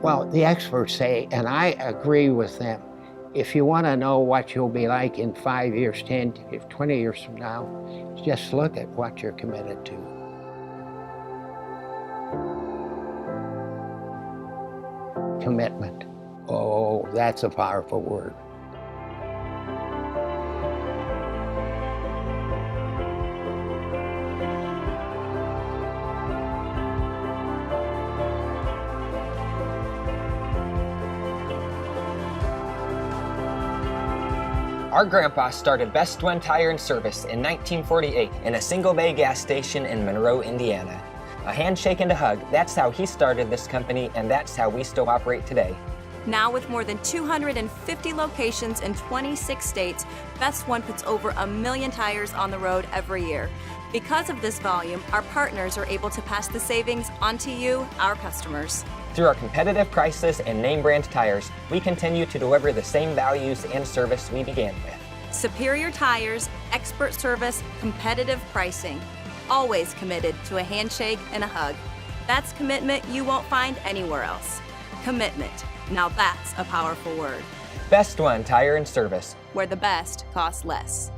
Well, the experts say, and I agree with them, if you want to know what you'll be like in 5 years, 10, 20 years from now, just look at what you're committed to. Commitment. Oh, that's a powerful word. Our grandpa started Best-OneTire and Service in 1948 in a single-bay gas station in Monroe, Indiana. A handshake and a hug, that's how he started this company, and that's how we still operate today. Now with more than 250 locations in 26 states, Best One puts over 1 million tires on the road every year. Because of this volume, our partners are able to pass the savings on to you, our customers. Through our competitive prices and name brand tires, we continue to deliver the same values and service we began with. Superior tires, expert service, competitive pricing. Always committed to a handshake and a hug. That's commitment you won't find anywhere else. Commitment. Now that's a powerful word. Best-OneTire and Service, where the best costs less.